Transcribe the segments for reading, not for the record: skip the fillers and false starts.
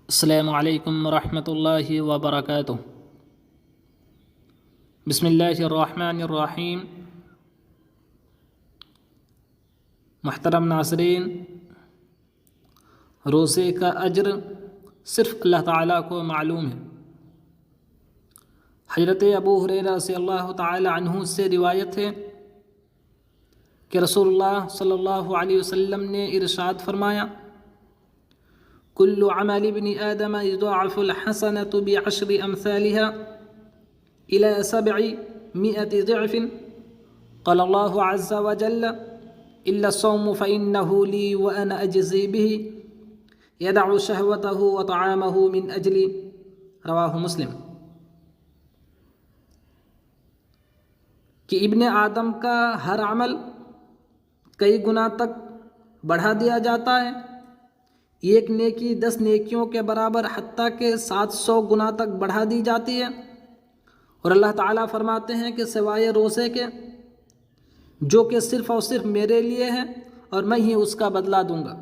السلام علیکم ورحمۃ اللہ وبرکاتہ۔ بسم اللہ الرحمن الرحیم۔ محترم ناظرین، روزے کا اجر صرف اللہ تعالیٰ کو معلوم ہے۔ حضرت ابو ہریرہ رضی اللہ تعالی عنہ سے روایت ہے کہ رسول اللہ صلی اللہ علیہ وسلم نے ارشاد فرمایا: کل عمل ابن آدم یضاعف الحسنة بعشر امثالها إلى 700 ضعف قال الله عز وجل إلا الصوم فإنه لي وأنا أجزي به يدع شهوته وطعامه من أجلي رواہ مسلم۔ کہ ابن آدم کا ہر عمل کئی گنا تک بڑھا دیا جاتا ہے، ایک نیکی 10 نیکیوں کے برابر حتیٰ کہ 700 گنا تک بڑھا دی جاتی ہے، اور اللہ تعالیٰ فرماتے ہیں کہ سوائے روزے کے جو کہ صرف اور صرف میرے لیے ہے اور میں ہی اس کا بدلہ دوں گا،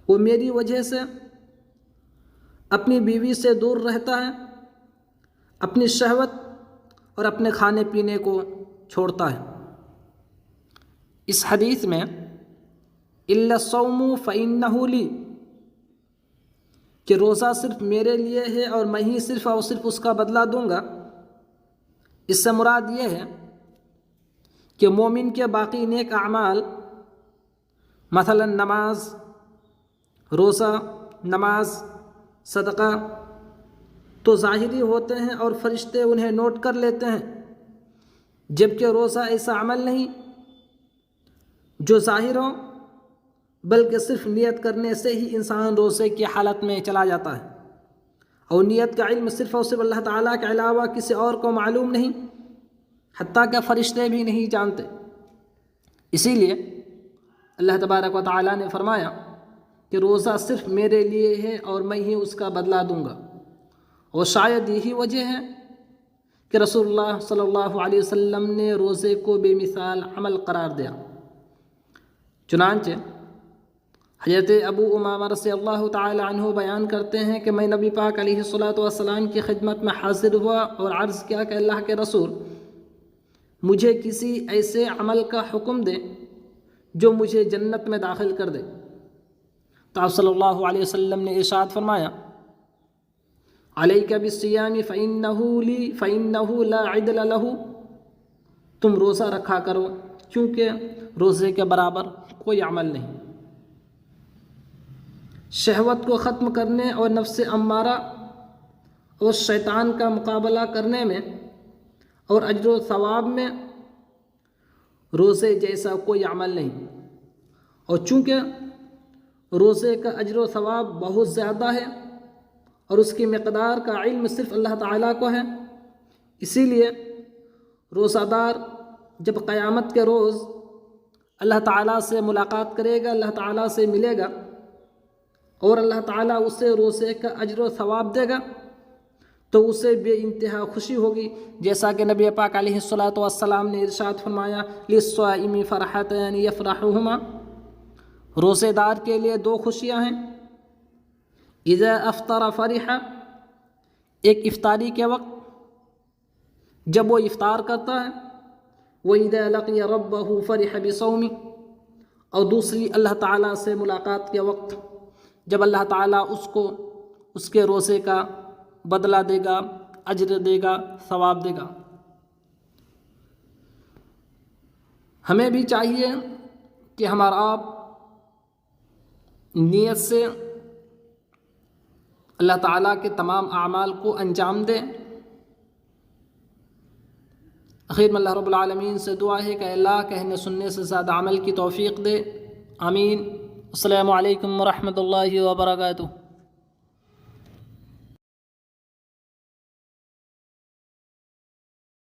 وہ میری وجہ سے اپنی بیوی سے دور رہتا ہے، اپنی شہوت اور اپنے کھانے پینے کو چھوڑتا ہے۔ اس حدیث میں الا الصوم فإنه لی، کہ روزہ صرف میرے لیے ہے اور میں ہی صرف اور صرف اس کا بدلہ دوں گا، اس سے مراد یہ ہے کہ مومن کے باقی نیک اعمال مثلا نماز، روزہ، نماز، صدقہ تو ظاہری ہوتے ہیں اور فرشتے انہیں نوٹ کر لیتے ہیں، جبکہ روزہ ایسا عمل نہیں جو ظاہر ہو، بلکہ صرف نیت کرنے سے ہی انسان روزے کی حالت میں چلا جاتا ہے، اور نیت کا علم صرف اور صرف اللہ تعالیٰ کے علاوہ کسی اور کو معلوم نہیں، حتیٰ کہ فرشتے بھی نہیں جانتے۔ اسی لیے اللہ تبارک و تعالیٰ نے فرمایا کہ روزہ صرف میرے لیے ہے اور میں ہی اس کا بدلہ دوں گا، اور شاید یہی وجہ ہے کہ رسول اللہ صلی اللہ علیہ وسلم نے روزے کو بے مثال عمل قرار دیا۔ چنانچہ حضرت ابو امامہ رضی اللہ تعالی عنہ بیان کرتے ہیں کہ میں نبی پاک علیہ الصلاۃ والسلام کی خدمت میں حاضر ہوا اور عرض کیا کہ اللہ کے رسول، مجھے کسی ایسے عمل کا حکم دے جو مجھے جنت میں داخل کر دے۔ تو آپ صلی اللہ علیہ وسلم نے ارشاد فرمایا: علیک بالصیام فإنہ لا عدل لہ، تم روزہ رکھا کرو کیونکہ روزے کے برابر کوئی عمل نہیں۔ شہوت کو ختم کرنے اور نفس امارہ اور شیطان کا مقابلہ کرنے میں اور اجر و ثواب میں روزے جیسا کوئی عمل نہیں، اور چونکہ روزے کا اجر و ثواب بہت زیادہ ہے اور اس کی مقدار کا علم صرف اللہ تعالیٰ کو ہے، اسی لیے روزہ دار جب قیامت کے روز اللہ تعالیٰ سے ملاقات کرے گا، اللہ تعالیٰ سے ملے گا، اور اللہ تعالیٰ اسے روزے کا اجر و ثواب دے گا، تو اسے بے انتہا خوشی ہوگی، جیسا کہ نبی پاک علیہ الصلاۃ والسلام نے ارشاد فرمایا: للصائم فرحتان یفرحہما، روزے دار کے لیے 2 خوشیاں ہیں، اذا افطر فرح، ایک افطاری کے وقت جب وہ افطار کرتا ہے، وَإِذَا لَقِيَ رَبَّهُ فَرِحَ بِصَوْمِهِ، اور دوسری اللہ تعالیٰ سے ملاقات کے وقت جب اللہ تعالیٰ اس کو اس کے روزے کا بدلہ دے گا، اجر دے گا، ثواب دے گا۔ ہمیں بھی چاہیے کہ ہمارا آپ نیت سے اللہ تعالیٰ کے تمام اعمال کو انجام دیں۔ اخیر میں اللہ رب العالمین سے دعا ہے کہ اللہ کہنے سننے سے زیادہ عمل کی توفیق دے، آمین۔ السلام علیکم ورحمۃ اللہ وبرکاتہ۔